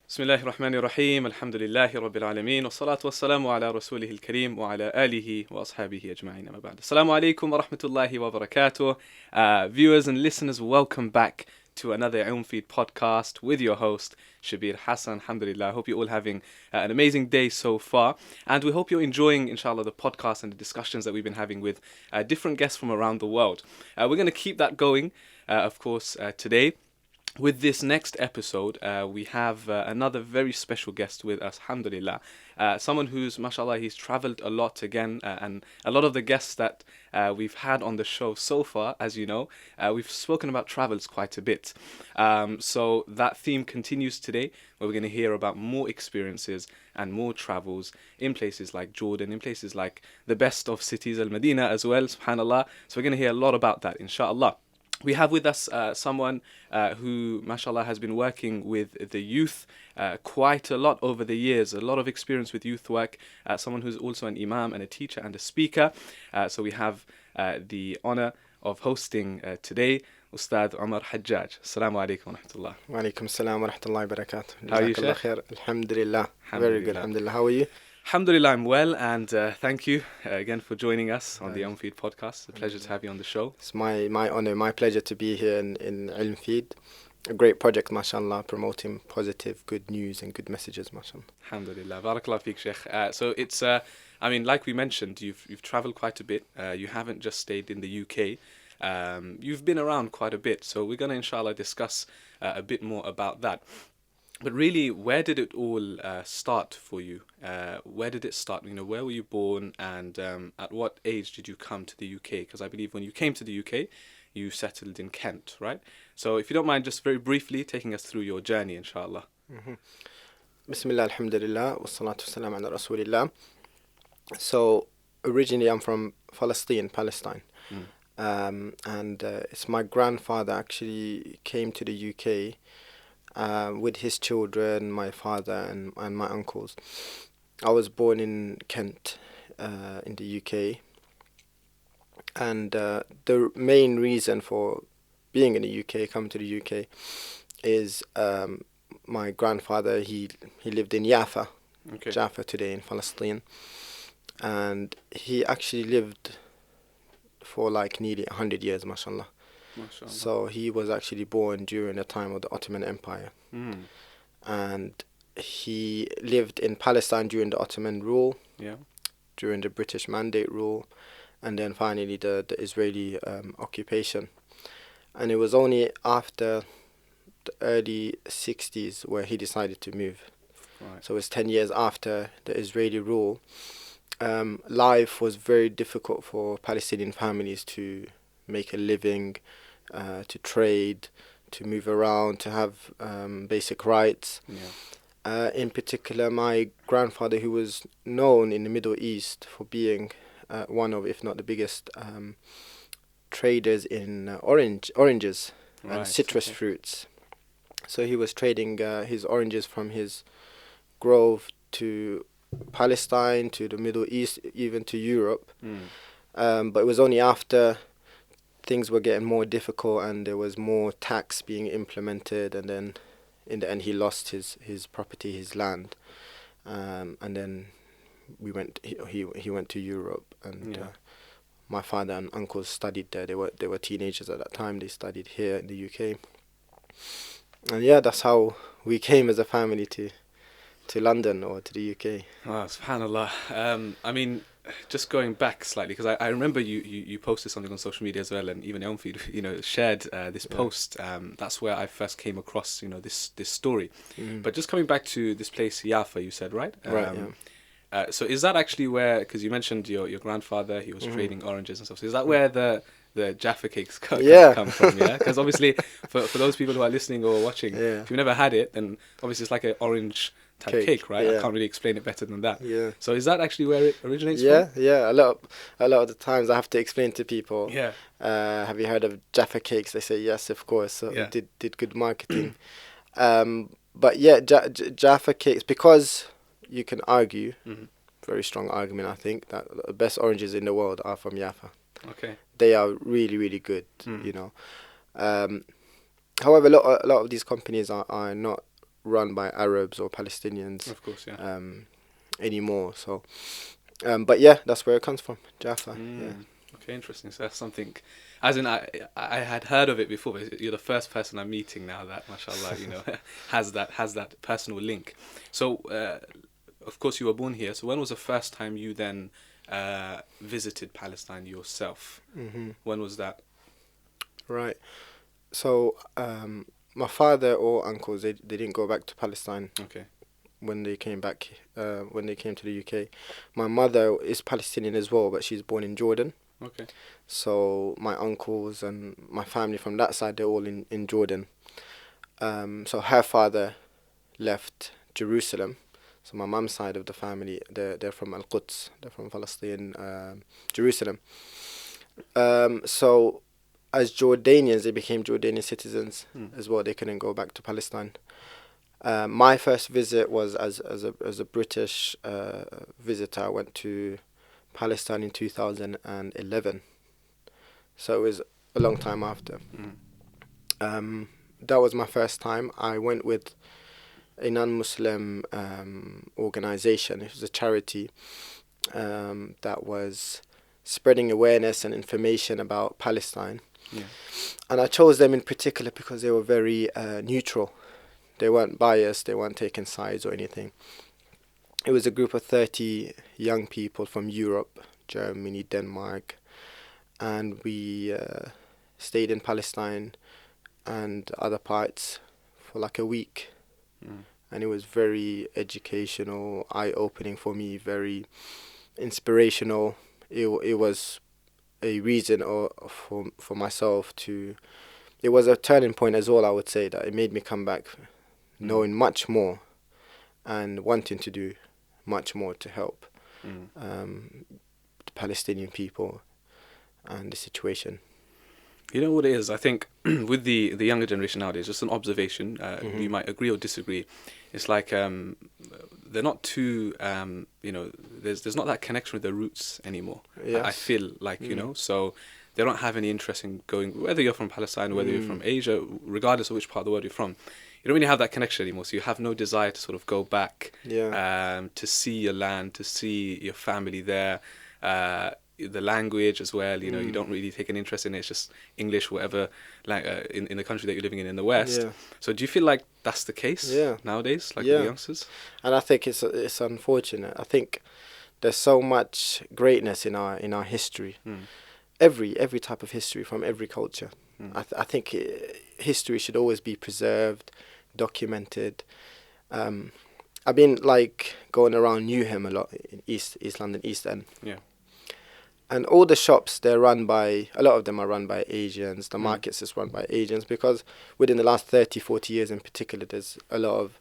بسم الله الرحمن الرحيم الحمد لله رب العالمين والصلاة والسلام على رسوله الكريم وعلى آله وأصحابه أجمعين أما بعد. Assalamu alaikum wa rahmatullahi wa barakatuh. Viewers and listeners, welcome back to another ilmfeed podcast with your host Shabir Hassan. Alhamdulillah, I hope you're all having an amazing day so far, and we hope you're enjoying, inshallah, the podcast and the discussions that we've been having with different guests from around the world. We're going to keep that going, of course, today. With this next episode, we have another very special guest with us, alhamdulillah. Someone who's, mashallah, he's travelled a lot again, and a lot of the guests that we've had on the show so far, as you know, we've spoken about travels quite a bit. So that theme continues today, where we're going to hear about more experiences and more travels in places like Jordan, in places like the best of cities, Medina as well, subhanallah. So we're going to hear a lot about that, inshallah. We have with us someone who, mashallah, has been working with the youth quite a lot over the years, a lot of experience with youth work, someone who's also an imam and a teacher and a speaker. So we have the honor of hosting today Ustadh Omar Hajaj. Assalamu alaikum wa rahmatullah. Wa alaikum assalam wa rahmatullahi wa barakatuh. How are you, Jazakallah khair. Alhamdulillah. Very good, alhamdulillah. How are you? Alhamdulillah, I'm well, and thank you again for joining us on the ilmfeed podcast. It's a pleasure to have you on the show. It's my honor, my pleasure to be here in ilmfeed. A great project, mashallah, promoting positive, good news and good messages, mashallah. Alhamdulillah. Barakallah feek, Sheikh. So it's, I mean, like we mentioned, you've travelled quite a bit. You haven't just stayed in the UK. You've been around quite a bit. So we're going to, inshallah, discuss a bit more about that. But really, where did it all start for you? Where did it start? You know, where were you born, and at what age did you come to the UK? Because I believe when you came to the UK, you settled in Kent, right? So if you don't mind, just very briefly taking us through your journey, inshallah. Bismillah, alhamdulillah, wa salatu salam ala rasulillah. So originally I'm from Palestine. And it's my grandfather actually came to the UK with his children, my father and my uncles. I was born in Kent, in the UK. And the main reason for being in the UK, coming to the UK, is my grandfather, he lived in Jaffa, Jaffa today in Palestine. And he actually lived for like nearly 100 years, mashallah. So he was actually born during the time of the Ottoman Empire. And he lived in Palestine during the Ottoman rule, during the British Mandate rule, and then finally the Israeli occupation. And it was only after the early 60s where he decided to move. Right. So it was 10 years after the Israeli rule. Life was very difficult for Palestinian families to make a living, to trade, to move around, to have basic rights. In particular, my grandfather, who was known in the Middle East for being one of, if not the biggest, traders in oranges and citrus fruits. So he was trading his oranges from his grove to Palestine, to the Middle East, even to Europe. But it was only after things were getting more difficult and there was more tax being implemented, and then in the end he lost his property, his land, and then he went to Europe, and my father and uncles studied there. They were teenagers at that time. They studied here in the UK, and that's how we came as a family to London or to the UK. Wow, subhanallah. I mean, just going back slightly, because I remember you posted something on social media as well, and even ilmfeed, shared this post. That's where I first came across, this story. But just coming back to this place, Jaffa, you said, right? So is that actually where, because you mentioned your grandfather, he was trading oranges and stuff. So is that where the Jaffa cakes come from? Yeah, because obviously for those people who are listening or watching, if you've never had it, then obviously it's like an orange type cake, right? I can't really explain it better than that. So is that actually where it originates from? A lot of the times I have to explain to people. Have you heard of Jaffa cakes? They say yes, of course. So did good marketing. But Jaffa cakes, because you can argue, very strong argument, I think, that the best oranges in the world are from Jaffa. They are really, really good, However, a lot of these companies are not run by Arabs or Palestinians Of course, yeah. anymore. So, but yeah, that's where it comes from, Jaffa. Yeah. Okay, interesting. So that's something, as in I had heard of it before, but you're the first person I'm meeting now that, mashallah, has that personal link. So, of course, you were born here. So when was the first time you then visited Palestine yourself? When was that? Right. So, my father or uncles, they didn't go back to Palestine Okay. when they came back, when they came to the UK. My mother is Palestinian as well, but she's born in Jordan. Okay. So my uncles and my family from that side, they're all in Jordan. So her father left Jerusalem. So my mum's side of the family, they're from Al-Quds, they're from Palestine, Jerusalem. So as Jordanians, they became Jordanian citizens as well. They couldn't go back to Palestine. My first visit was as a British visitor. I went to Palestine in 2011. So it was a long time after. That was my first time. I went with a non-Muslim organization. It was a charity that was spreading awareness and information about Palestine. Yeah. And I chose them in particular because they were very neutral. They weren't biased, they weren't taking sides or anything. It was a group of 30 young people from Europe, Germany, Denmark, and we stayed in Palestine and other parts for like a week. And it was very educational, eye-opening for me, very inspirational. It was a reason for myself to... It was a turning point as well, I would say, that it made me come back knowing much more and wanting to do much more to help the Palestinian people and the situation. You know what it is? I think with the younger generation nowadays, just an observation, you might agree or disagree. It's like they're not too, there's not that connection with their roots anymore. Yes. I feel like, so they don't have any interest in going, whether you're from Palestine, whether you're from Asia, regardless of which part of the world you're from. You don't really have that connection anymore, so you have no desire to sort of go back to see your land, to see your family there, the language as well. You don't really take an interest in it. It's just English, whatever, like in the country that you're living in the West. Yeah. So do you feel like that's the case nowadays, like with the youngsters? And I think it's unfortunate. I think there's so much greatness in our history. Every type of history from every culture. I think history should always be preserved, documented. I've been like going around Newham a lot in East London, East End. Yeah. And all the shops, a lot of them are run by Asians. The markets is run by Asians because within the last 30, 40 years in particular, there's a lot of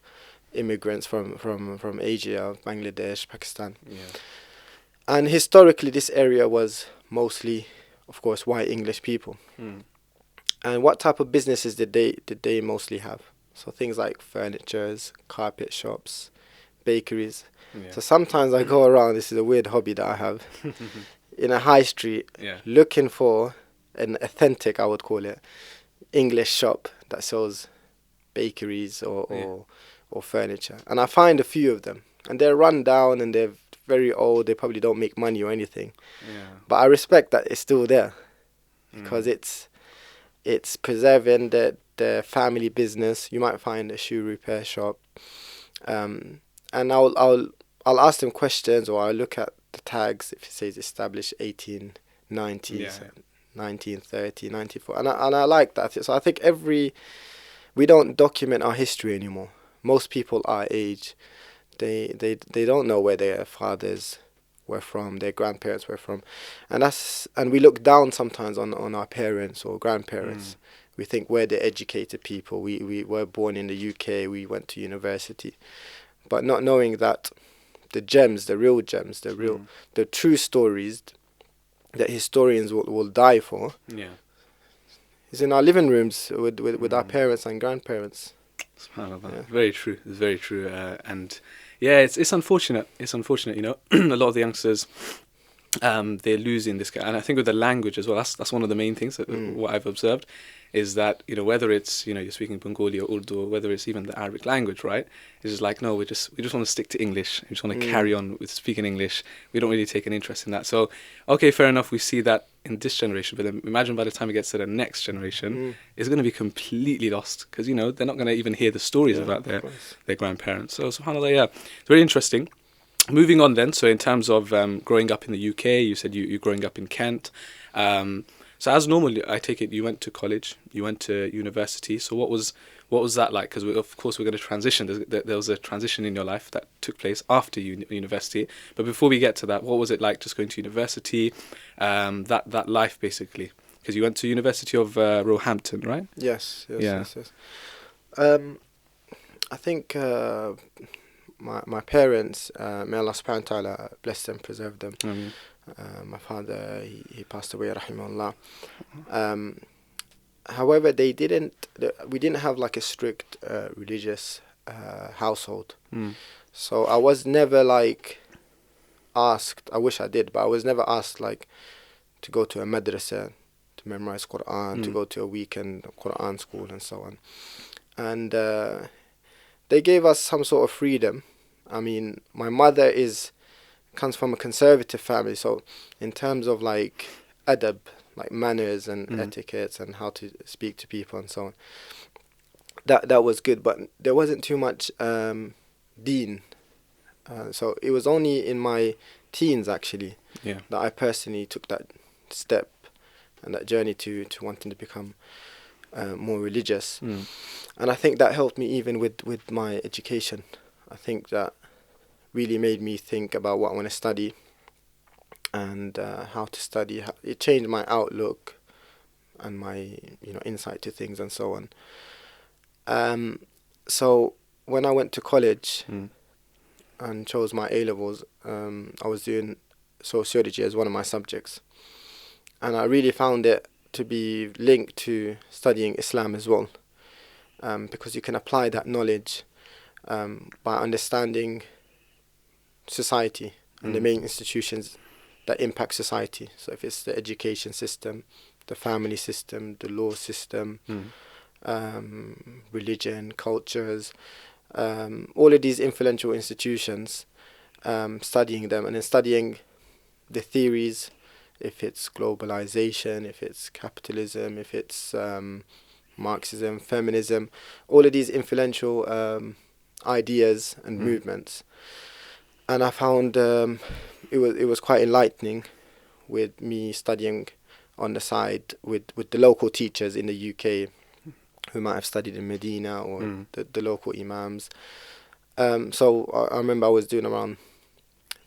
immigrants from Asia, Bangladesh, Pakistan. Yeah. And historically, this area was mostly, of course, white English people. And what type of businesses did they mostly have? So things like furnitures, carpet shops, bakeries. Yeah. So sometimes I go around, this is a weird hobby that I have, in a high street, looking for an authentic, I would call it, English shop that sells bakeries or furniture. And I find a few of them. And they're run down and they're very old. They probably don't make money or anything. Yeah. But I respect that it's still there because it's preserving the family business. You might find a shoe repair shop. And I'll ask them questions, or I'll look at the tags if it says established 1890s, 1930, 94. And I like that. So I think we don't document our history anymore. Most people our age, they don't know where their fathers were from, their grandparents were from. And we look down sometimes on our parents or grandparents. We think we're the educated people. We were born in the UK, we went to university. But not knowing that the gems, the real gems, the true stories that historians will die for is in our living rooms with our parents and grandparents. Yeah. Very true. It's very true. And yeah, it's unfortunate. It's unfortunate, a lot of the youngsters, they're losing this, and I think with the language as well. That's one of the main things that, what I've observed, is that whether it's you're speaking Bengali or Urdu, or whether it's even the Arabic language, right? It's just like, no, we just want to stick to English. We just want to carry on with speaking English. We don't really take an interest in that. So, okay, fair enough. We see that in this generation, but then imagine by the time it gets to the next generation, it's going to be completely lost, because they're not going to even hear the stories about their grandparents. So, subhanallah, yeah, it's very interesting. Moving on then, so in terms of growing up in the UK, you said you're growing up in Kent. So as normal, I take it you went to college, you went to university. So what was that like? Because of course we're going to transition. There was a transition in your life that took place after university. But before we get to that, what was it like just going to university? That life basically, because you went to University of Roehampton, right? Yes. Yeah. Yes. I think my parents, may Allah subhanahu wa ta'ala bless them, preserve them. My father, he passed away, rahimahullah. However, we didn't have like a strict religious household. So I was never like asked, I wish I did, but I was never asked like to go to a madrasa to memorize Quran, to go to a weekend Quran school and so on. And they gave us some sort of freedom. I mean, my mother comes from a conservative family, so in terms of like adab, like manners and etiquettes and how to speak to people and so on, that was good, but there wasn't too much deen. So it was only in my teens actually that I personally took that step and that journey to wanting to become more religious. And I think that helped me even with my education. I think that really made me think about what I want to study and how to study. It changed my outlook and my insight to things and so on. So when I went to college and chose my A-levels, I was doing sociology as one of my subjects, and I really found it to be linked to studying Islam as well, because you can apply that knowledge by understanding society and the main institutions that impact society. So if it's the education system, the family system, the law system, religion, cultures, all of these influential institutions, studying them and then studying the theories, if it's globalization, if it's capitalism, if it's Marxism, feminism, all of these influential ideas and movements. And I found it was quite enlightening with me studying on the side with the local teachers in the UK who might have studied in Medina or the local imams. So I remember I was doing around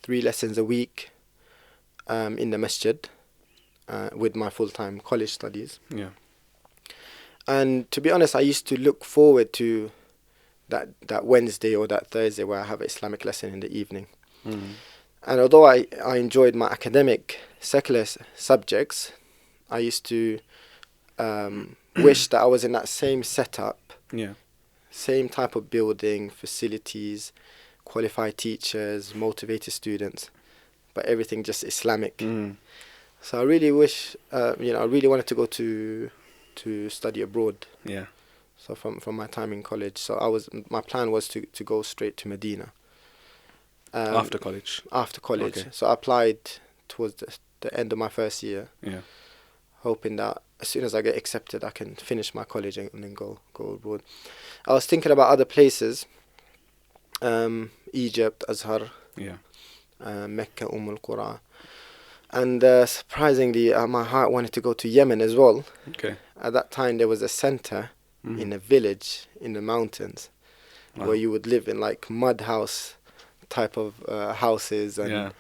3 lessons a week in the masjid with my full-time college studies. Yeah. And to be honest, I used to look forward to that Wednesday or that Thursday where I have an Islamic lesson in the evening. And although I enjoyed my academic secular subjects, I used to wish that I was in that same setup, same type of building, facilities, qualified teachers, motivated students, but everything just Islamic. So I really wish, I really wanted to go to study abroad. Yeah. So from my time in college, so my plan was to go straight to Medina. After college. Okay. So I applied towards the end of my first year. Yeah. Hoping that as soon as I get accepted, I can finish my college and then go abroad. I was thinking about other places, Egypt, Azhar, Mecca, Al-Qura. And surprisingly, my heart wanted to go to Yemen as well. Okay. At that time, there was a center in a village in the mountains where you would live in like mud house type of houses. And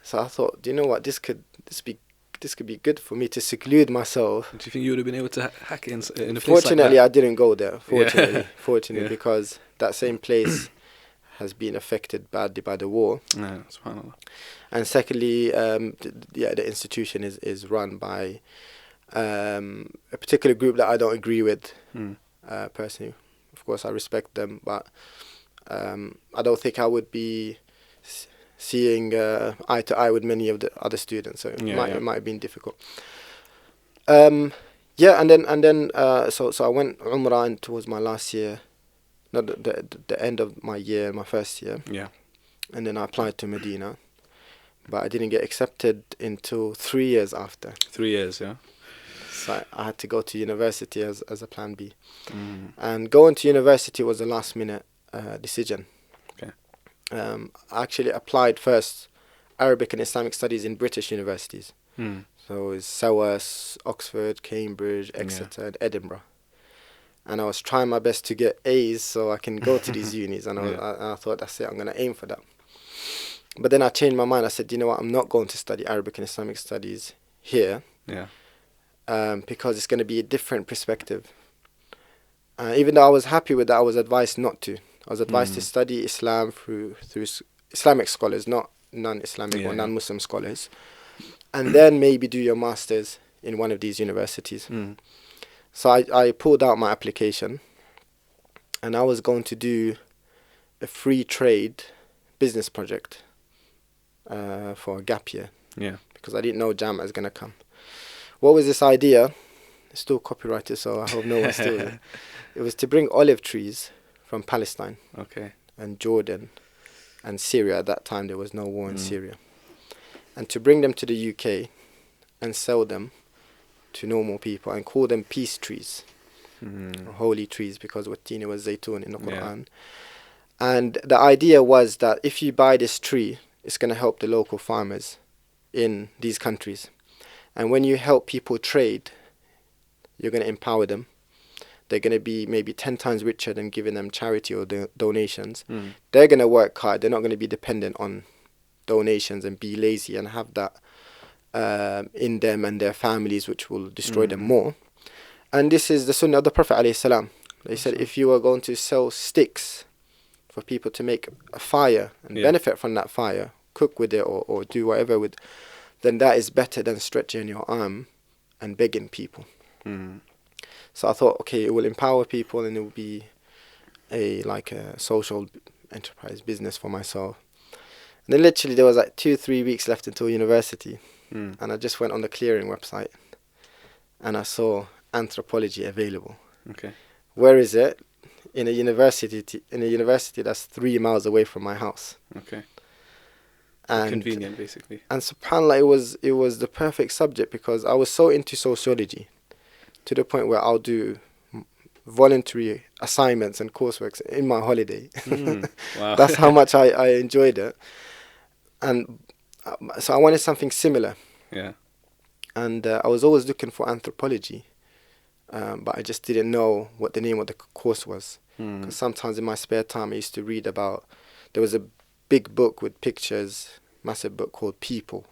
so I thought, do you know what, this could be good for me to seclude myself. Do you think you would have been able to hack in a place like that? Fortunately, I didn't go there. Fortunately, because that same place has been affected badly by the war. SubhanAllah. And secondly, the institution is run by a particular group that I don't agree with personally. Of course, I respect them, but I don't think I would be seeing eye to eye with many of the other students. So it might have been difficult. Yeah, and then so I went Umrah and towards my last year, not the end of my year, my first year. Yeah. And then I applied to Medina, but I didn't get accepted until 3 years after. 3 years, yeah. So I had to go to university as a plan B. Mm. And going to university was a last minute decision. Okay. I actually applied first Arabic and Islamic Studies in British universities. Mm. So it's SOAS, Oxford, Cambridge, Exeter, and Edinburgh. And I was trying my best to get A's so I can go to these unis. And I thought, that's it, I'm going to aim for that. But then I changed my mind. I said, you know what, I'm not going to study Arabic and Islamic Studies here. Yeah. Because it's going to be a different perspective. Even though I was happy with that, I was advised not to. I was advised to study Islam through Islamic scholars, not non-Islamic or non-Muslim scholars. And then maybe do your master's in one of these universities. Mm. So I pulled out my application, and I was going to do a free trade business project for a gap year. Yeah. Because I didn't know Jam was going to come. What was this idea? It's still copyrighted, so I hope no one steals it. It was to bring olive trees from Palestine and Jordan and Syria. At that time, there was no war in Syria. And to bring them to the UK and sell them to normal people and call them peace trees, or holy trees, because wattini was zaytun in the Quran. And the idea was that if you buy this tree, it's going to help the local farmers in these countries. And when you help people trade, you're going to empower them. They're going to be maybe 10 times richer than giving them charity or donations. They're going to work hard. They're not going to be dependent on donations and be lazy and have that in them and their families, which will destroy them more. And this is the sunnah of the Prophet ﷺ. They said if you are going to sell sticks for people to make a fire and benefit from that fire, cook with it or do whatever with, then that is better than stretching your arm and begging people. So I thought, okay, it will empower people and it will be a social enterprise business for myself. And then literally there was 2-3 weeks left until university, and I just went on the clearing website and I saw anthropology available. Okay. Where is it? In a university that's 3 miles away from my house. Okay. And convenient, basically. And subhanAllah, it was the perfect subject because I was so into sociology to the point where I'll do voluntary assignments and coursework in my holiday. Wow. That's how much I enjoyed it. And so I wanted something similar. Yeah. And I was always looking for anthropology, but I just didn't know what the name of the course was. Because sometimes in my spare time I used to read about, there was a big book with pictures, massive book called People.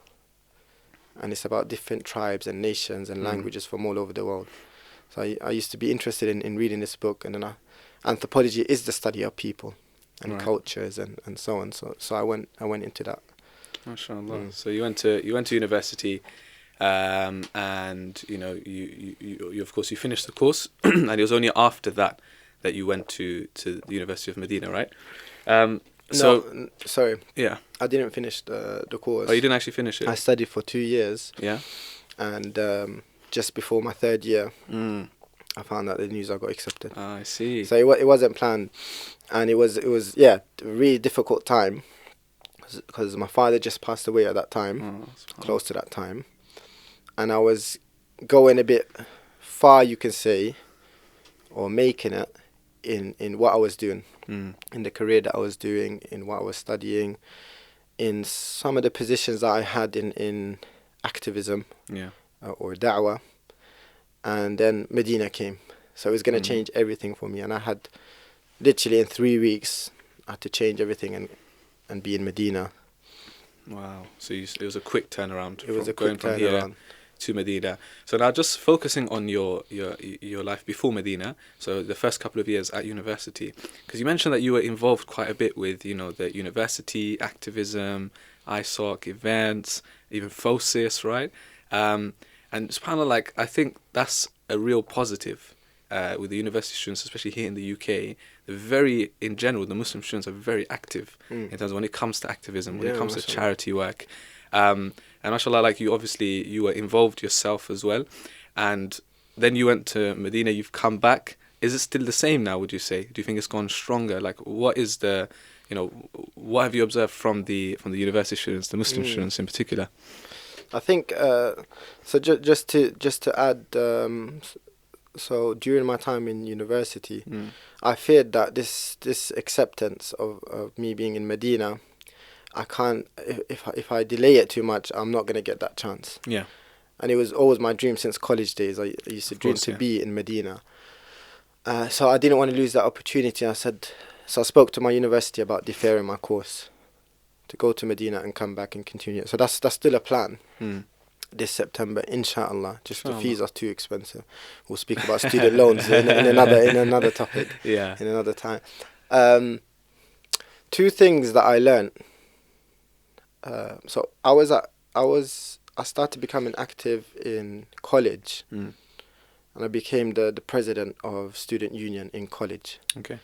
And it's about different tribes and nations and languages from all over the world. So I used to be interested in reading this book. And then anthropology is the study of people and cultures and so on. So I went into that. MashaAllah. So you went to university, and you of course you finished the course, and it was only after that you went to the University of Medina, right? Sorry. Yeah. I didn't finish the course. Oh, you didn't actually finish it? I studied for 2 years. Yeah. And just before my third year, I found out the news I got accepted. Ah, I see. So it wasn't planned, and it was a really difficult time because my father just passed away at that time, close to that time, and I was going a bit far, you can say, or making it in what I was doing, in the career that I was doing, in what I was studying, in some of the positions that I had in activism or da'wah. And then Medina came. So it was going to change everything for me. And I had literally in 3 weeks, I had to change everything and be in Medina. Wow. So it was a quick turnaround. It was a quick from turnaround. Here to Medina. So now just focusing on your life before Medina, so the first couple of years at university, because you mentioned that you were involved quite a bit with, the university, activism, ISOC, events, even FOSIS, right? And subhanAllah, I think that's a real positive. with the university students, especially here in the UK, in general, the Muslim students are very active in terms of when it comes to activism, when it comes to charity work. And mashallah, like you were involved yourself as well. And then you went to Medina, you've come back. Is it still the same now, would you say? Do you think it's gone stronger? Like, what is what have you observed from the university students, the Muslim students in particular? I think so. Just to add, so during my time in university, I feared that this acceptance of me being in Medina, I can't. If I delay it too much, I'm not gonna get that chance. Yeah. And it was always my dream since college days. I used to dream to be in Medina. So I didn't want to lose that opportunity. I spoke to my university about deferring my course to go to Medina and come back and continue. So that's still a plan. This September, inshallah. Just the fees are too expensive. We'll speak about student loans in another topic. Yeah. In another time. Two things that I learned. So I started becoming active in college, and I became the president of student union in college. Okay.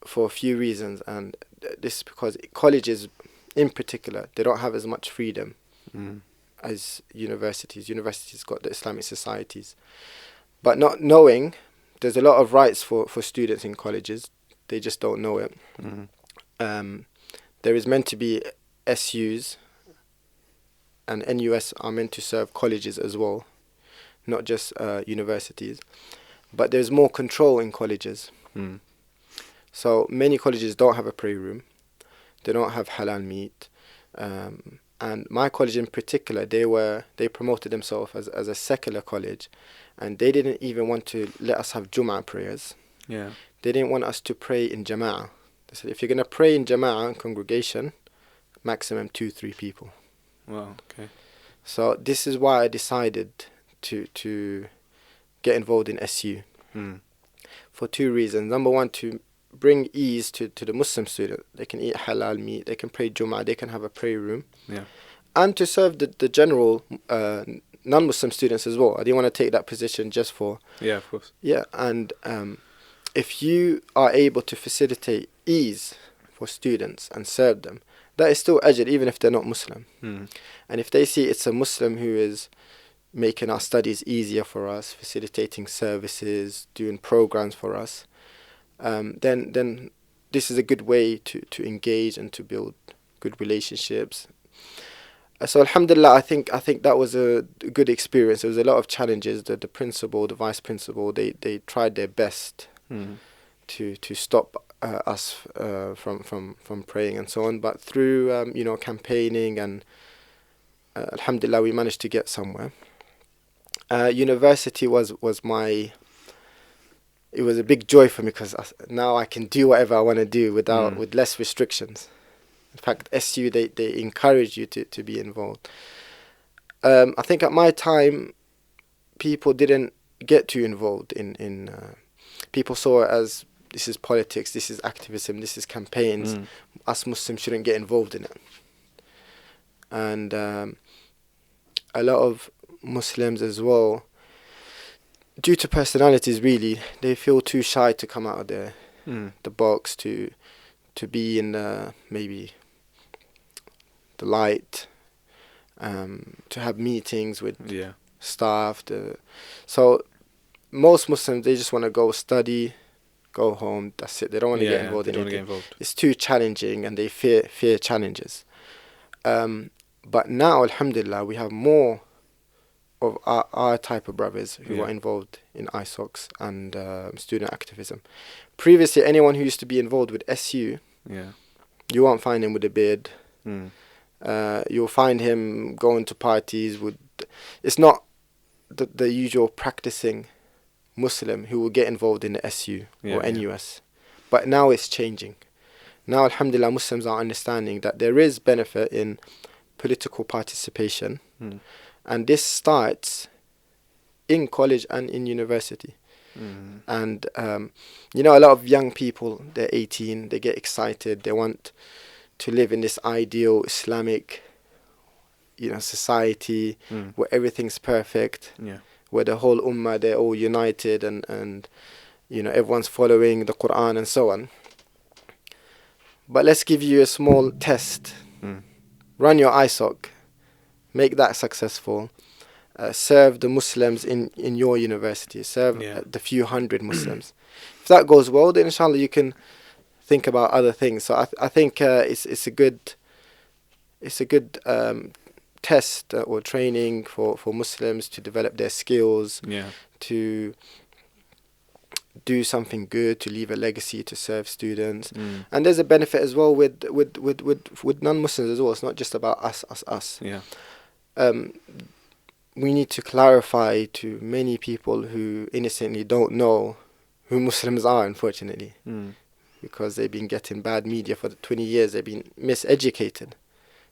For a few reasons, and this is because colleges, in particular, they don't have as much freedom as universities. Universities got the Islamic societies, but not knowing there's a lot of rights for students in colleges. They just don't know it. There is meant to be SUs, and NUS are meant to serve colleges as well, not just universities. But there's more control in colleges. So many colleges don't have a prayer room. They don't have halal meat. And my college in particular, they promoted themselves as a secular college, and they didn't even want to let us have Jum'ah prayers. Yeah. They didn't want us to pray in Jama'ah. They said, if you're going to pray in Jama'ah, congregation, maximum 2-3 people. Wow, okay. So this is why I decided to get involved in SU. For two reasons. Number one, to bring ease to the Muslim student. They can eat halal meat, they can pray Jum'ah, they can have a prayer room. Yeah. And to serve the general non-Muslim students as well. I didn't want to take that position just for... Yeah, of course. Yeah, and if you are able to facilitate ease for students and serve them, that is still ajr, even if they're not Muslim. And if they see it's a Muslim who is making our studies easier for us, facilitating services, doing programs for us, then this is a good way to engage and to build good relationships. So alhamdulillah, I think that was a good experience. There was a lot of challenges. The principal, the vice principal, they tried their best to stop us from praying and so on. But through campaigning and alhamdulillah, we managed to get somewhere. University was it was a big joy for me because now I can do whatever I want to do with less restrictions. In fact, SU, they encourage you to be involved. I think at my time, people didn't get too involved in people saw it as, this is politics, this is activism, this is campaigns. Us Muslims shouldn't get involved in it. And a lot of Muslims as well, due to personalities really, they feel too shy to come out of the box, to be in maybe the light, to have meetings with staff. So most Muslims, they just want to go study, go home, that's it. They don't want to get involved in anything. It's too challenging and they fear challenges. But now, alhamdulillah, we have more of our type of brothers who are involved in ISOCs and student activism. Previously, anyone who used to be involved with SU, you won't find him with a beard. You'll find him going to parties with... It's not the usual practicing Muslim who will get involved in the SU or NUS. But now it's changing. Now, alhamdulillah, Muslims are understanding that there is benefit in political participation. And this starts in college and in university. And, a lot of young people, they're 18, they get excited, they want to live in this ideal Islamic, society where everything's perfect, where the whole ummah, they're all united, and you know, everyone's following the Quran and so on. But let's give you a small test. Run your ISOC, make that successful. Serve the Muslims in your university. Serve the few hundred Muslims. If that goes well, then inshallah you can think about other things. So I think it's a good test or training for Muslims to develop their skills, to do something good, to leave a legacy, to serve students. And there's a benefit as well with non-Muslims as well. It's not just about us. We need to clarify to many people who innocently don't know who Muslims are, unfortunately, because they've been getting bad media for 20 years. They've been miseducated.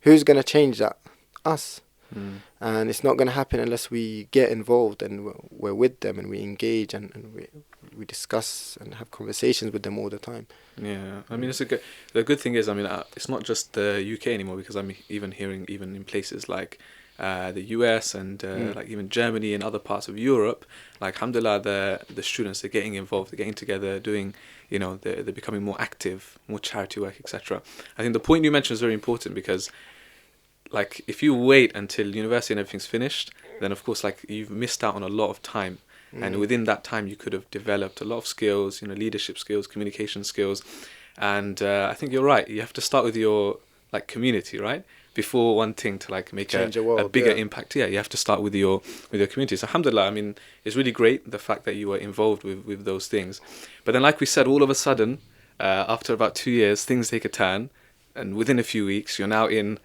Who's going to change that? Us. And it's not going to happen unless we get involved and we're with them and we engage and we discuss and have conversations with them all the time. Yeah, I mean, the good thing is, I mean, it's not just the UK anymore, because I'm even hearing, even in places like the US and like even Germany and other parts of Europe, like alhamdulillah, the students are getting involved, they're getting together, doing, you know, they're becoming more active, more charity work, etc. I think the point you mentioned is very important, because like if you wait until university and everything's finished, then of course like you've missed out on a lot of time. And within that time you could have developed a lot of skills, you know, leadership skills, communication skills. And I think you're right, you have to start with your like community, right? Before wanting to like make a bigger impact. You have to start with your community. So alhamdulillah, I mean, it's really great the fact that you were involved with those things. But then like we said, all of a sudden, after about 2 years, things take a turn. And within a few weeks, you are in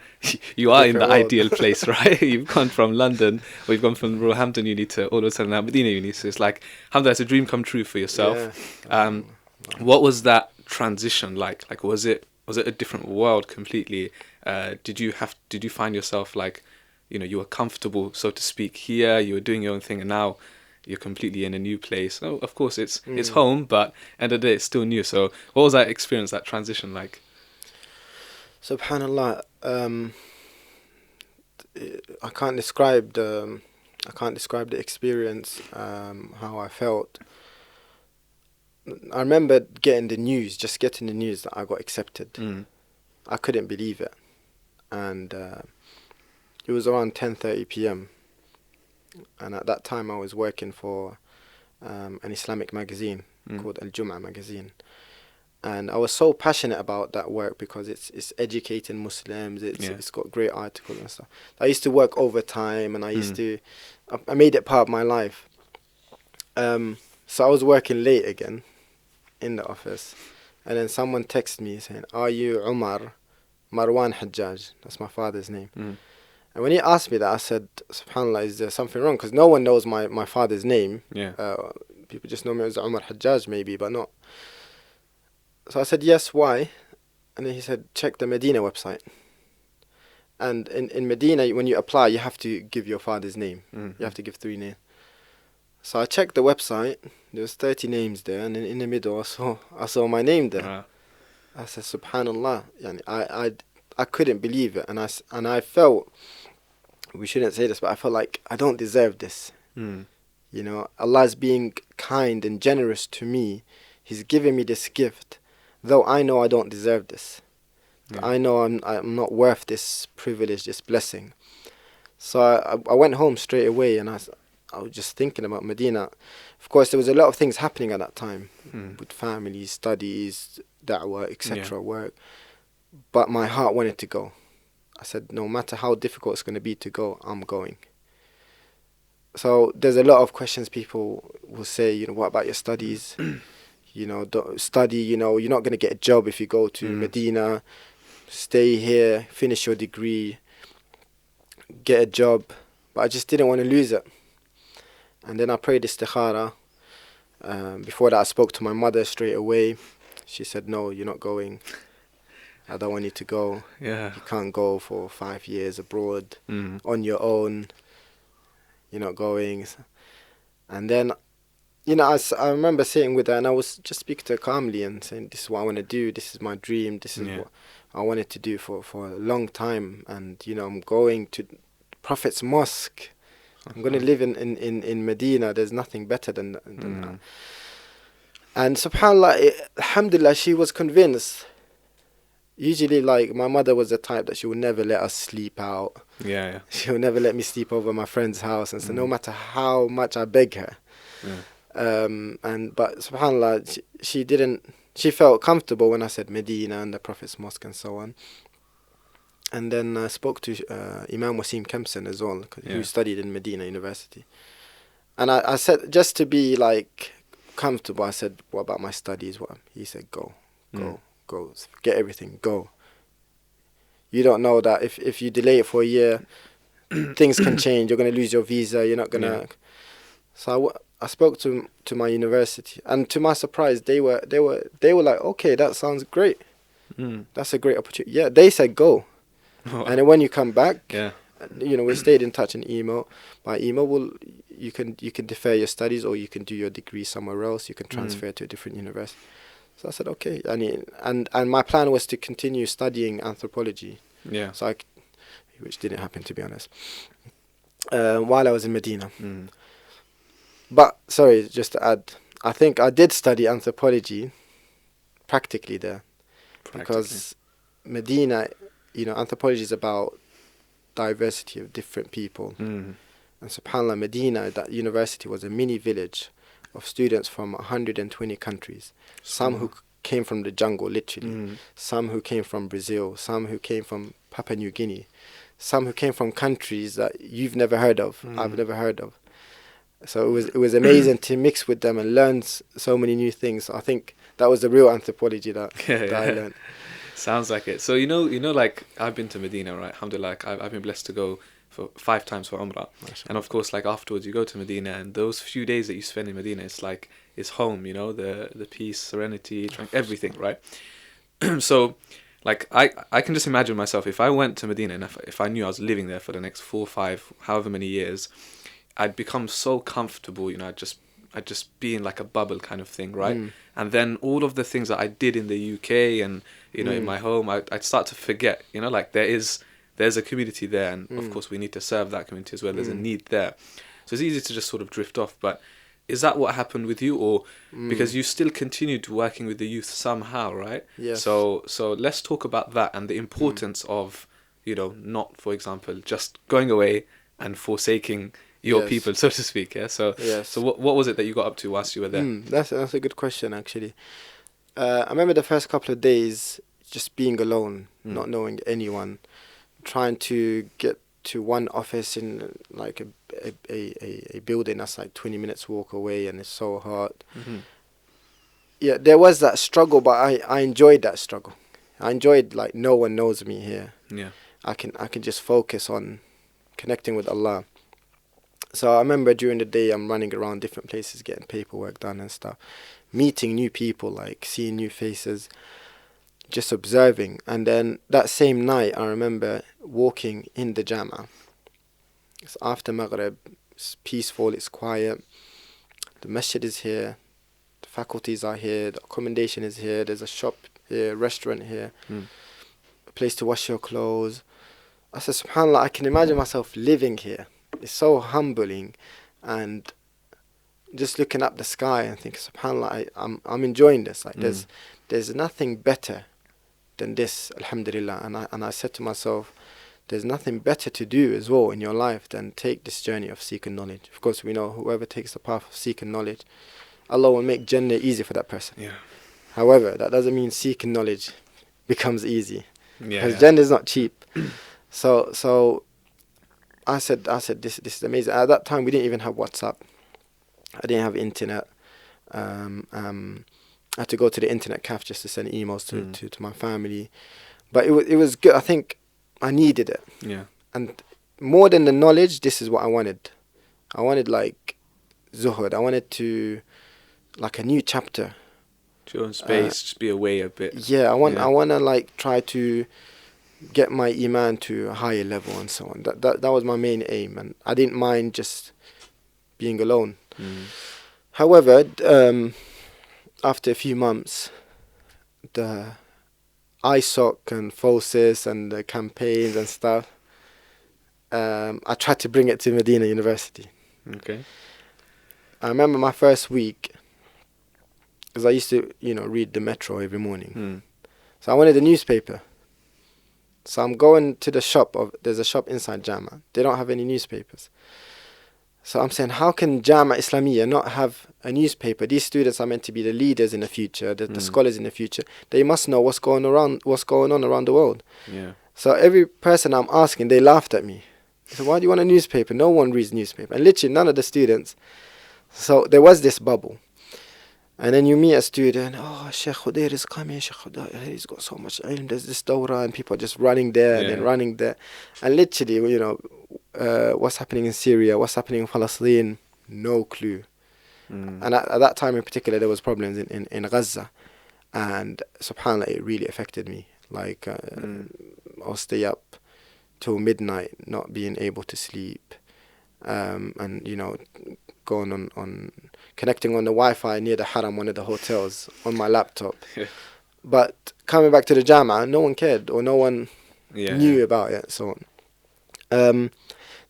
the ideal place, right? You've gone from London, or you've gone from Roehampton Uni to all of a sudden now Medina Uni. So it's like, alhamdulillah, it's a dream come true for yourself. Yeah. What was that transition like? Like, was it a different world completely? Did you find yourself like, you know, you were comfortable, so to speak, here, you were doing your own thing, and now you're completely in a new place? Oh, of course, it's home, but end of the day, it's still new. So what was that experience, that transition like? Subhanallah, I can't describe the experience, how I felt. I remember getting the news that I got accepted. I couldn't believe it, and it was around 10:30 p.m. and at that time I was working for an Islamic magazine called Al-Jum'ah magazine. And I was so passionate about that work because it's educating Muslims. It's got great articles and stuff. I used to work overtime, and I made it part of my life. So I was working late again in the office, and then someone texted me saying, "Are you Omar Marwan Hajaj?" That's my father's name. And when he asked me that, I said, "Subhanallah, is there something wrong?" Because no one knows my father's name. People just know me as Omar Hajaj, maybe, but not. So I said, yes, why? And then he said, check the Medina website. And in Medina, when you apply, you have to give your father's name. You have to give 3 names. So I checked the website. There was 30 names there, and in the middle, I saw my name there. I said, Subhanallah. I couldn't believe it, and I felt, we shouldn't say this, but I felt like I don't deserve this. You know, Allah is being kind and generous to me. He's giving me this gift, though I know I don't deserve this. I know I'm not worth this privilege, this blessing. So I went home straight away, and I was just thinking about Medina. Of course, there was a lot of things happening at that time with family, studies, da'wah, etc., work. But my heart wanted to go. I said, no matter how difficult it's going to be to go, I'm going. So there's a lot of questions people will say, you know, what about your studies? You know, don't study, you know, you're not going to get a job if you go to Medina. Stay here, finish your degree, get a job. But I just didn't want to lose it. And then I prayed istikhara. Before that, I spoke to my mother straight away. She said, no, you're not going. I don't want you to go. You can't go for 5 years abroad on your own. You're not going. And then, you know, I remember sitting with her, and I was just speaking to her calmly and saying, this is what I want to do. This is my dream. This is what I wanted to do for a long time. And, you know, I'm going to Prophet's Mosque. I'm going to live in Medina. There's nothing better than that. And subhanAllah, alhamdulillah, she was convinced. Usually, like, my mother was the type that she would never let us sleep out. Yeah. She would never let me sleep over my friend's house. And so no matter how much I beg her. But subhanAllah, she felt comfortable when I said Medina and the Prophet's Mosque and so on. And then I spoke to Imam Wasim Kempson as well, who studied in Madinah University. And I said, just to be like comfortable, I said, what about my studies? He said, go, get everything, go. You don't know that if you delay it for a year, things can change. You're going to lose your visa. You're not going to. So I spoke to my university, and to my surprise, they were like, okay, that sounds great. That's a great opportunity. Yeah, they said go. And then when you come back, we stayed in touch in email. By email, you can defer your studies, or you can do your degree somewhere else. You can transfer to a different university. So I said, okay. And my plan was to continue studying anthropology. Yeah. So which didn't happen, to be honest. While I was in Medina. But sorry, just to add, I think I did study anthropology practically there, because Medina, anthropology is about diversity of different people. And subhanAllah, Medina, that university was a mini village of students from 120 countries. Some who came from the jungle, literally. Some who came from Brazil. Some who came from Papua New Guinea. Some who came from countries that you've never heard of, I've never heard of. So it was amazing to mix with them and learn so many new things. I think that was the real anthropology that I learned. Sounds like it. So you know, like, I've been to Medina, right? Alhamdulillah, I've been blessed to go for 5 times for Umrah. And of course, like, afterwards you go to Medina, and those few days that you spend in Medina, it's home, the peace, serenity, everything, right? So, like, I can just imagine myself, if I went to Medina and if I knew I was living there for the next 4, 5, however many years, I'd become so comfortable, I'd just be in like a bubble kind of thing, right? And then all of the things that I did in the UK and, in my home, I'd start to forget, like, there's a community there, and of course we need to serve that community as well. There's a need there. So it's easy to just sort of drift off. But is that what happened with you? Or because you still continued working with the youth somehow, right? Yes. So let's talk about that and the importance of, not, for example, just going away and forsaking your people, so to speak. Yeah. So what was it that you got up to whilst you were there? That's a good question, actually. I remember the first couple of days just being alone, not knowing anyone, trying to get to one office in like a building that's like 20 minutes walk away, and it's so hot. Yeah, there was that struggle, but I enjoyed that struggle. I enjoyed, like, no one knows me here. Yeah. I can just focus on connecting with Allah. So I remember during the day I'm running around different places getting paperwork done and stuff, meeting new people, like seeing new faces, just observing. And then that same night I remember walking in the Jama. It's after Maghrib, it's peaceful, it's quiet. The masjid is here, the faculties are here, the accommodation is here, there's a shop here, restaurant here, a place to wash your clothes. I said, subhanAllah, I can imagine myself living here. It's so humbling, and just looking up the sky and thinking, subhanAllah, I'm enjoying this. Like, there's nothing better than this, alhamdulillah. And I said to myself, there's nothing better to do as well in your life than take this journey of seeking knowledge. Of course, we know whoever takes the path of seeking knowledge, Allah will make Jannah easy for that person. Yeah. However, that doesn't mean seeking knowledge becomes easy, because Jannah is not cheap. So I said this is amazing. At that time we didn't even have WhatsApp. I didn't have internet. I had to go to the internet cafe just to send emails to my family. But it was good. I think I needed it. Yeah. And more than the knowledge, this is what I wanted. I wanted, like, zuhud. I wanted to, like, a new chapter. Your own space, just be away a bit. Yeah, I want to, like, try to get my iman to a higher level and so on. That was my main aim, and I didn't mind just being alone. However, after a few months, the ISOC and FOSIS and the campaigns and stuff, I tried to bring it to Medina University. Okay. I remember my first week, because I used to, read the Metro every morning. So I wanted a newspaper. So I'm going to the shop. There's a shop inside Jama. They don't have any newspapers. So I'm saying, how can Jama Islamiyya not have a newspaper? These students are meant to be the leaders in the future, the scholars in the future. They must know what's going on around the world. Yeah. So every person I'm asking, they laughed at me. They said, why do you want a newspaper? No one reads newspaper. And literally none of the students. So there was this bubble. And then you meet a student, oh, Sheikh Khudair is coming, Sheikh Khudair, he's got so much ilm, there's this dawrah, and people are just running there and then running there. And literally, what's happening in Syria, what's happening in Palestine, no clue. And at that time in particular, there was problems in Gaza. And subhanAllah, it really affected me. Like, I'll stay up till midnight, not being able to sleep. And, going on connecting on the Wi-Fi near the Haram, one of the hotels, on my laptop. But coming back to the Jama, no one cared or no one knew about it, so on.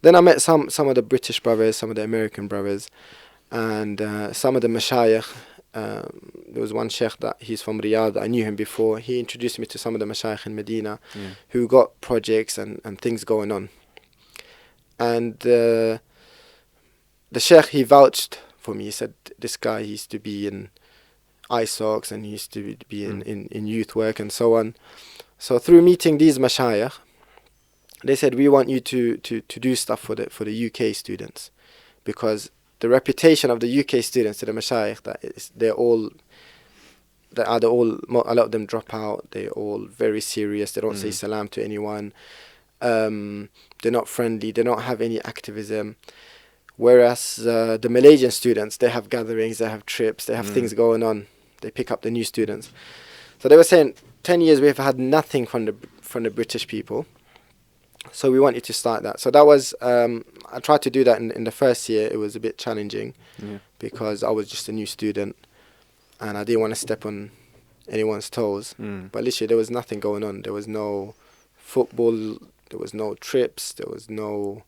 Then I met some of the British brothers, some of the American brothers, and some of the mashayikh. There was one sheikh that he's from Riyadh. I knew him before. He introduced me to some of the mashayikh in Medina who got projects and things going on. And the sheikh, he vouched for me. He said, this guy, he used to be in ISOCs and he used to be in youth work and so on. So through meeting these mashayikh, they said, we want you to do stuff for the UK students, because the reputation of the UK students to the mashayikh, a lot of them drop out. They're all very serious. They don't say salam to anyone. They're not friendly. They don't have any activism. Whereas the Malaysian students, they have gatherings, they have trips, they have things going on. They pick up the new students. So they were saying, 10 years we've had nothing from the British people. So we want you to start that. So that was, I tried to do that in the first year. It was a bit challenging because I was just a new student and I didn't want to step on anyone's toes. But literally there was nothing going on. There was no football, there was no trips, there was no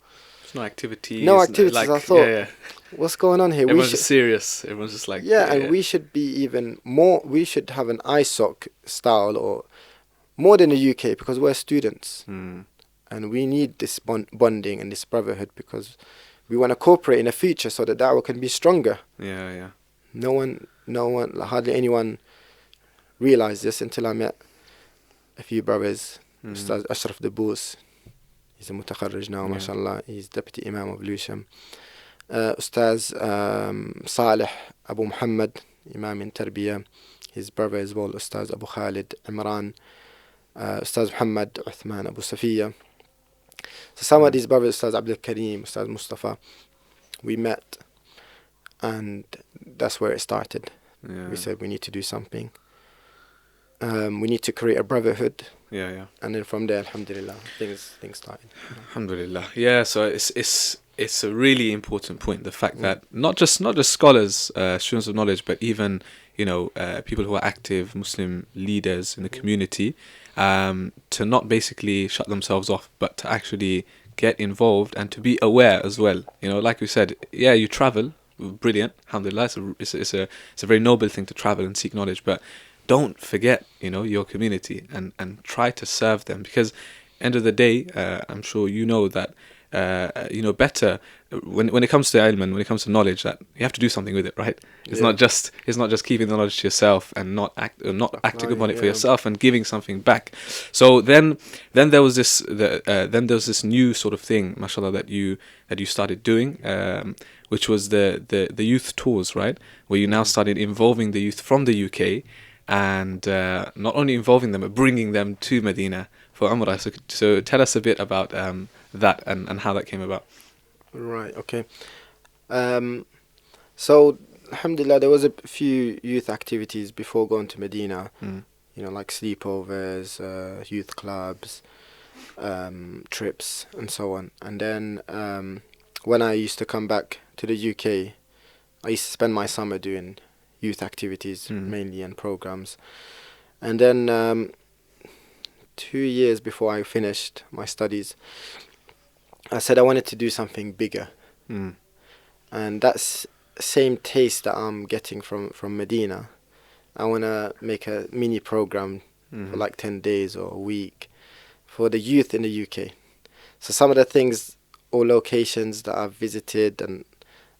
activities. No activities. Like, I thought, what's going on here? Everyone's just serious. Everyone's just like... and we should be even more... We should have an ISOC style or more than the UK, because we're students. And we need this bonding and this brotherhood, because we want to cooperate in the future so that da'wah can be stronger. No one, hardly anyone realised this until I met a few brothers. Ustadh Ashraf Dabous. He's a mutakharrij now, mashallah. He's deputy imam of Lusham. Ustadh Salih Abu Muhammad, imam in Tarbiyah. His brother as well, Ustadh Abu Khalid Imran. Ustadh Muhammad Uthman Abu Safiya. So some of these brothers, Ustadh Abdul Kareem, Ustadh Mustafa, we met, and that's where it started. We said we need to do something. We need to create a brotherhood. And then from there, alhamdulillah, things started. Alhamdulillah. Yeah, so it's a really important point, the fact that not just scholars, students of knowledge, but even people who are active Muslim leaders in the community, to not basically shut themselves off, but to actually get involved and to be aware as well. Like we said, you travel, brilliant, alhamdulillah. It's a very noble thing to travel and seek knowledge, but don't forget, your community and try to serve them, because end of the day, I'm sure that better when it comes to ilm and when it comes to knowledge, that you have to do something with it, right? It's not just keeping the knowledge to yourself and not acting upon it for yourself and giving something back. So then there was this new sort of thing, mashallah, that you started doing, which was the youth tours, right? Where you now started involving the youth from the UK, and not only involving them but bringing them to Medina for Umrah. So tell us a bit about that and how that came about. Right, okay. So alhamdulillah, there was a few youth activities before going to Medina, like sleepovers, youth clubs, trips and so on. And then when I used to come back to the UK, I used to spend my summer doing youth activities mainly and programs. And then 2 years before I finished my studies, I said I wanted to do something bigger. And that's same taste that I'm getting from Medina. I want to make a mini program for like 10 days or a week for the youth in the UK. So some of the things or locations that I've visited, and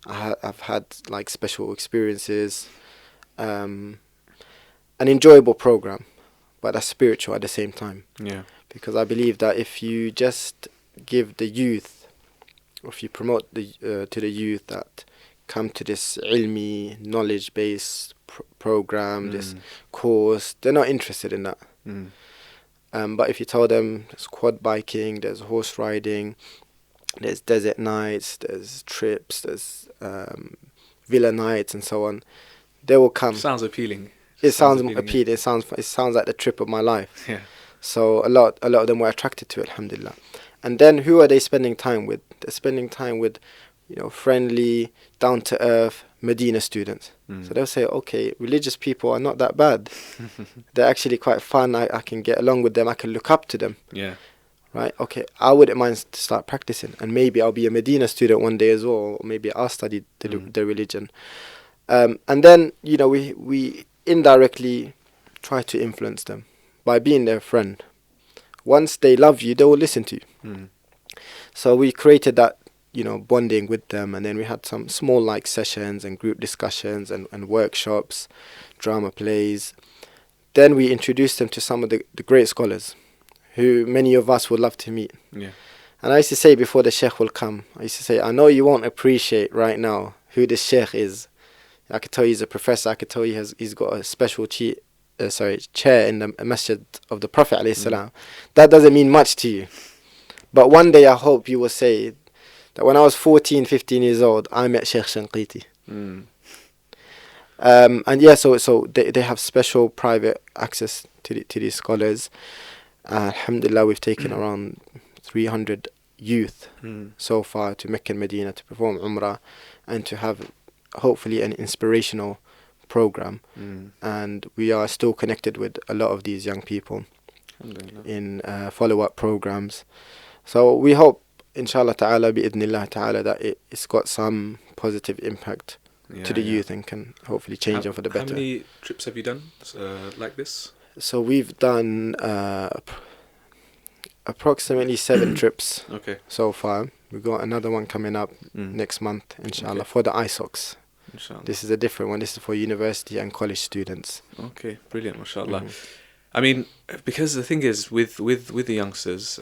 I've had like special experiences, an enjoyable program, but that's spiritual at the same time. Yeah. Because I believe that if you just give the youth, or if you promote to the youth that come to this ilmi, knowledge-based program, this course, they're not interested in that. But if you tell them there's quad biking, there's horse riding, there's desert nights, there's trips, there's villa nights, and so on, they will come. Sounds appealing. It sounds appealing. It sounds like the trip of my life. Yeah. So a lot of them were attracted to it, alhamdulillah. And then who are they spending time with? They're spending time with, friendly, down to earth Medina students. So they'll say, okay, religious people are not that bad. They're actually quite fun. I can get along with them. I can look up to them. Yeah. Right? Okay, I wouldn't mind to start practicing, and maybe I'll be a Medina student one day as well. Or maybe I'll study the religion. And then we indirectly try to influence them by being their friend. Once they love you, they will listen to you. So we created that, bonding with them, and then we had some small like sessions and group discussions and workshops, drama plays. Then we introduced them to some of the great scholars who many of us would love to meet. Yeah. And I used to say before the sheikh will come, I used to say, I know you won't appreciate right now who the sheikh is. I could tell you he's a professor. I could tell you he's got a special chair in the masjid of the Prophet ﷺ. That doesn't mean much to you. But one day I hope you will say that when I was 14, 15 years old, I met Sheikh Shanqiti. And yeah, so they have special private access to these scholars. Alhamdulillah, we've taken around 300 youth so far to Mecca and Medina to perform Umrah and to have hopefully an inspirational program. And we are still connected with a lot of these young people in follow-up programs. So we hope, inshallah ta'ala, bi'idhnillah ta'ala, that it's got some positive impact to the youth and can hopefully change them for the better. How many trips have you done like this? So we've done approximately 7 trips so far. We've got another one coming up next month, inshallah, for the ISOCs. Inshallah. This is a different one. This is for university and college students. Okay, brilliant, mashallah. I mean, because the thing is, with the youngsters,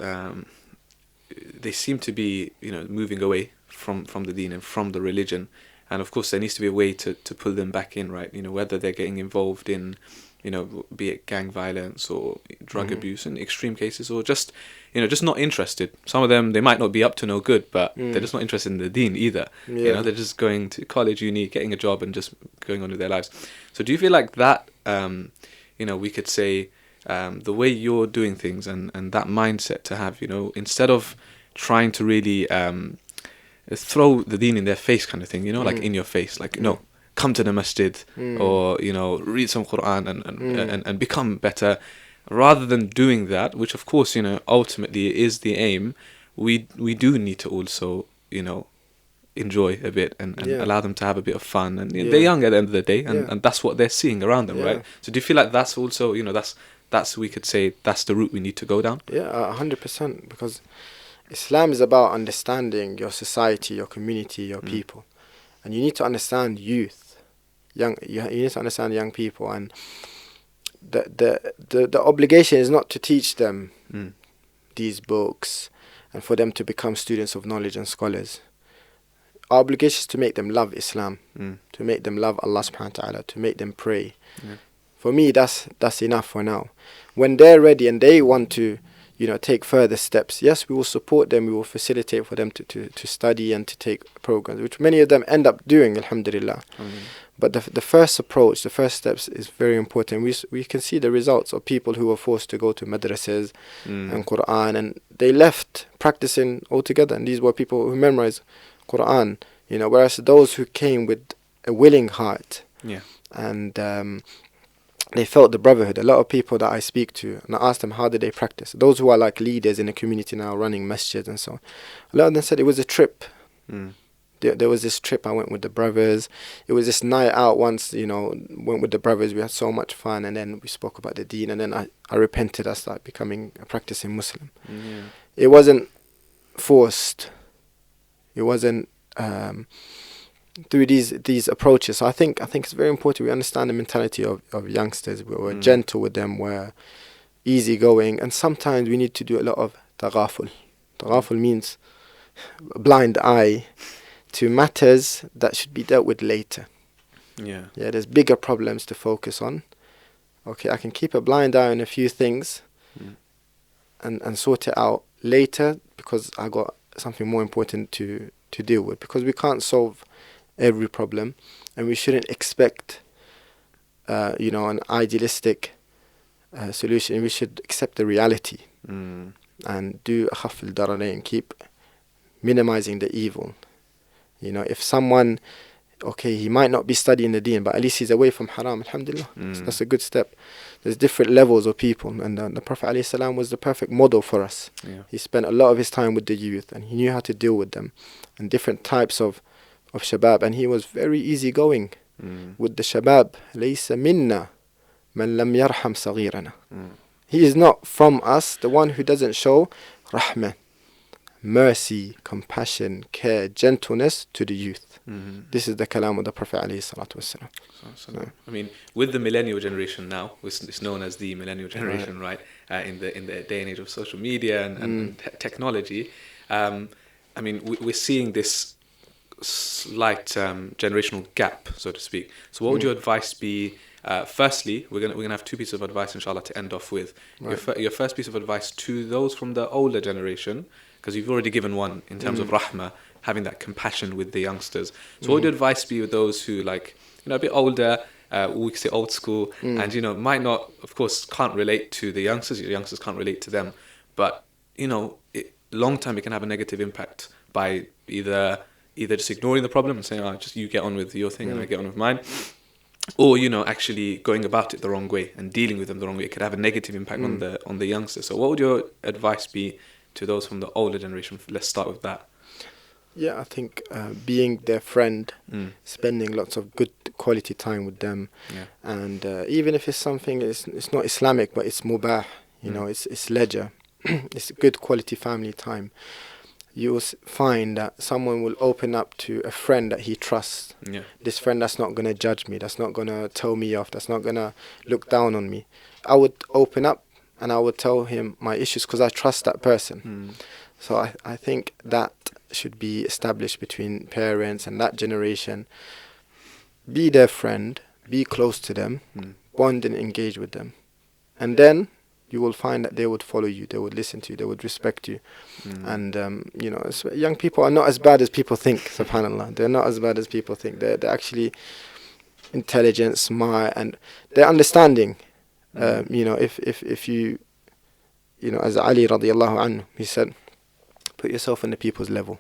they seem to be, moving away from the deen and from the religion. And of course, there needs to be a way to pull them back in, right? Whether they're getting involved in, be it gang violence or drug abuse in extreme cases, or just, just not interested. Some of them, they might not be up to no good, but they're just not interested in the deen either. Yeah. They're just going to college, uni, getting a job and just going on with their lives. So do you feel like that, we could say, the way you're doing things and that mindset to have, instead of trying to really throw the deen in their face kind of thing, like in your face, like, come to the masjid or, read some Quran and become better. Rather than doing that, which of course, ultimately is the aim, we do need to also, enjoy a bit and allow them to have a bit of fun. And they're young at the end of the day, and that's what they're seeing around them, right? So do you feel like that's also, that's we could say that's the route we need to go down? Yeah, 100%, because Islam is about understanding your society, your community, your people. And you need to understand youth. You need to understand young people, and the obligation is not to teach them these books and for them to become students of knowledge and scholars. Our obligation is to make them love Islam, to make them love Allah subhanahu wa ta'ala, to make them pray. For me, that's enough for now. When they're ready and they want to, take further steps, yes, we will support them. We will facilitate for them to study and to take programs, which many of them end up doing, alhamdulillah. But the first approach, the first steps is very important. We can see the results of people who were forced to go to madrasas and Quran, and they left practicing altogether. And these were people who memorized Quran, whereas those who came with a willing heart and they felt the brotherhood. A lot of people that I speak to, and I ask them how did they practice. Those who are like leaders in the community now, running masjids and so on. A lot of them said it was a trip. There was this trip I went with the brothers. It was this night out once, went with the brothers. We had so much fun, and then we spoke about the deen, and then I repented. I started becoming a practicing Muslim. It wasn't forced. It wasn't through these approaches. So I think it's very important we understand the mentality of youngsters. We're gentle with them. We're easygoing, and sometimes we need to do a lot of taghaful. Taghaful means a blind eye to matters that should be dealt with later. Yeah, there's bigger problems to focus on. Okay, I can keep a blind eye on a few things and sort it out later because I got something more important to deal with, because we can't solve every problem, and we shouldn't expect an idealistic solution. We should accept the reality and do khaf al-dararain, keep minimizing the evil. If someone, he might not be studying the deen, but at least he's away from haram, alhamdulillah. That's a good step. There's different levels of people, and the Prophet ﷺ was the perfect model for us. He spent a lot of his time with the youth, and he knew how to deal with them, and different types of shabab, and he was very easygoing with the shabab. لَيْسَ مِنَّا مَنْ لَمْ يَرْحَمْ صَغِيرَنَا. He is not from us, the one who doesn't show rahmah, mercy, compassion, care, gentleness to the youth. This is the kalam of the Prophet ﷺ. I mean, with the millennial generation now, it's known as the millennial generation, right? In the day and age of social media and technology, I mean, we're seeing this slight generational gap, so to speak. So, what would your advice be? Firstly, we're gonna have two pieces of advice, inshallah, to end off with. Your first piece of advice to those from the older generation, because you've already given one in terms of rahmah, having that compassion with the youngsters. So what would your advice be with those who, like, a bit older, we could say old school, and, might not, of course, can't relate to the youngsters, your youngsters can't relate to them, but, long term it can have a negative impact by either just ignoring the problem and saying, just you get on with your thing and I get on with mine, or, actually going about it the wrong way and dealing with them the wrong way. It could have a negative impact on the youngsters. So what would your advice be to those from the older generation? Let's start with that. Yeah, I think being their friend, spending lots of good quality time with them, and even if it's something, it's not Islamic, but it's mubah, it's leisure, it's good quality family time. You will find that someone will open up to a friend that he trusts. This friend that's not going to judge me, that's not going to tell me off, that's not going to look down on me. I would open up and I would tell him my issues because I trust that person. So I think that should be established between parents and that generation. Be their friend, be close to them, bond and engage with them. And then you will find that they would follow you, they would listen to you, they would respect you. And, young people are not as bad as people think, subhanAllah. They're not as bad as people think. They're actually intelligent, smart, and they're understanding. If you, as Ali radiallahu anhu, he said, put yourself on the people's level.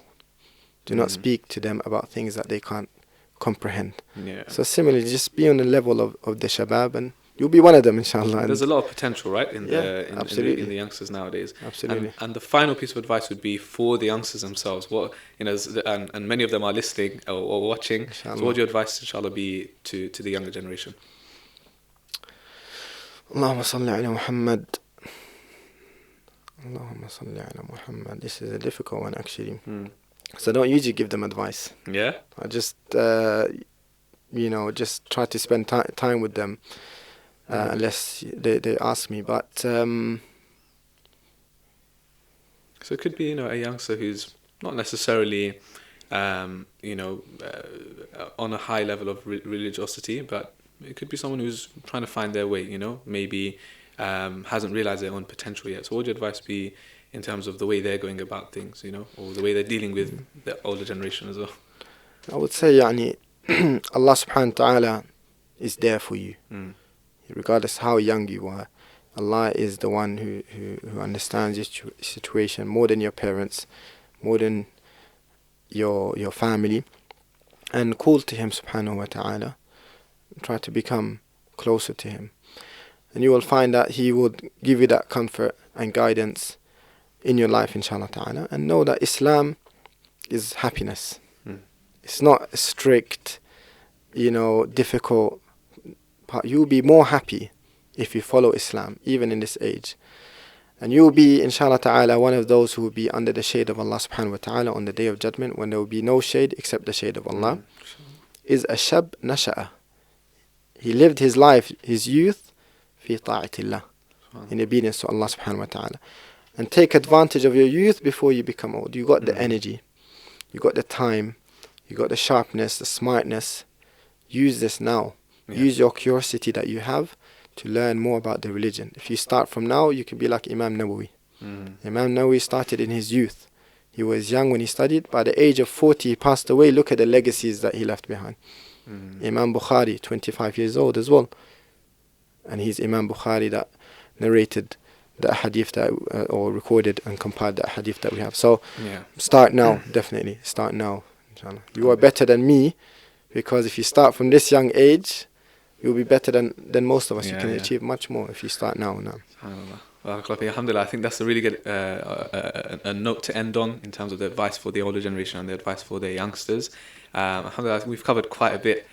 Do not speak to them about things that they can't comprehend. So similarly, just be on the level of the shabab, and you'll be one of them, inshallah. There's a lot of potential, right, in the youngsters nowadays. Absolutely. And the final piece of advice would be for the youngsters themselves. What and many of them are listening or watching. Inshallah. So what would your advice, inshallah, be to the younger generation? Allahumma salli ala Muhammad. Allahumma salli ala Muhammad. This is a difficult one, actually. So I don't usually give them advice. Yeah? I just, just try to spend time with them. Unless they ask me, but so it could be a youngster who's not necessarily on a high level of religiosity, but it could be someone who's trying to find their way, maybe hasn't realized their own potential yet. So what would your advice be in terms of the way they're going about things, or the way they're dealing with the older generation as well? I would say Allah subhanahu wa ta'ala is there for you. Regardless how young you are, Allah is the one who understands your situation more than your parents, more than your family. And call to Him subhanahu wa ta'ala. Try to become closer to Him. and you will find that he will give you that comfort and guidance in your life, inshallah ta'ala. And know that Islam is happiness. It's not a strict, difficult part. You'll be more happy if you follow Islam, even in this age. And you'll be, inshallah ta'ala, one of those who will be under the shade of Allah subhanahu wa ta'ala on the day of judgment, when there will be no shade except the shade of Allah. Is a shab nasha'a. He lived his life, his youth, fi ta'atillah, in obedience to Allah subhanahu wa ta'ala. And take advantage of your youth before you become old. You got the energy, you got the time, you got the sharpness, the smartness. Use this now. Use your curiosity that you have to learn more about the religion. If you start from now, you can be like Imam Nawawi. Imam Nawawi started in his youth. He was young when he studied. By the age of 40, he passed away. Look at the legacies that he left behind. Imam Bukhari, 25 years old as well. And he's Imam Bukhari that narrated the hadith that, or recorded and compiled the hadith that we have. So start now, definitely. Start now, inshallah. You are better than me, because if you start from this young age, you'll be better than most of us. You can achieve much more if you start now. Alhamdulillah, I think that's a really good a note to end on in terms of the advice for the older generation and the advice for the youngsters. Alhamdulillah, we've covered quite a bit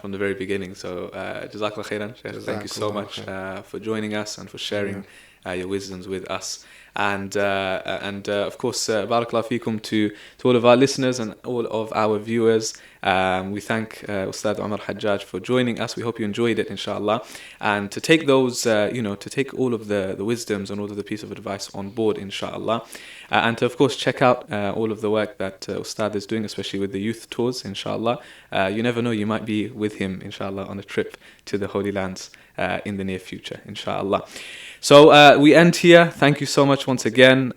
from the very beginning. So Jazakallah khairan, Shaykh. Thank you so much for joining us and for sharing your wisdoms with us. And of course, barakallahu feekum to all of our listeners and all of our viewers. We thank Ustadh Omar Hajaj for joining us. We hope you enjoyed it, inshallah. And to take those, to take all of the wisdoms and all of the piece of advice on board, inshallah. And to, of course, check out all of the work that Ustadh is doing, especially with the youth tours, inshallah. You never know, you might be with him, inshallah, on a trip to the Holy Lands in the near future, inshallah. So we end here. Thank you so much once again.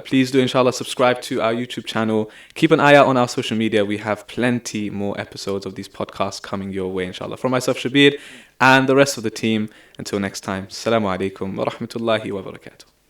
Please do, inshallah, subscribe to our YouTube channel. Keep an eye out on our social media. We have plenty more episodes of these podcasts coming your way, inshallah. From myself, Shabir, and the rest of the team. Until next time. Assalamu alaikum wa rahmatullahi wa barakatuh.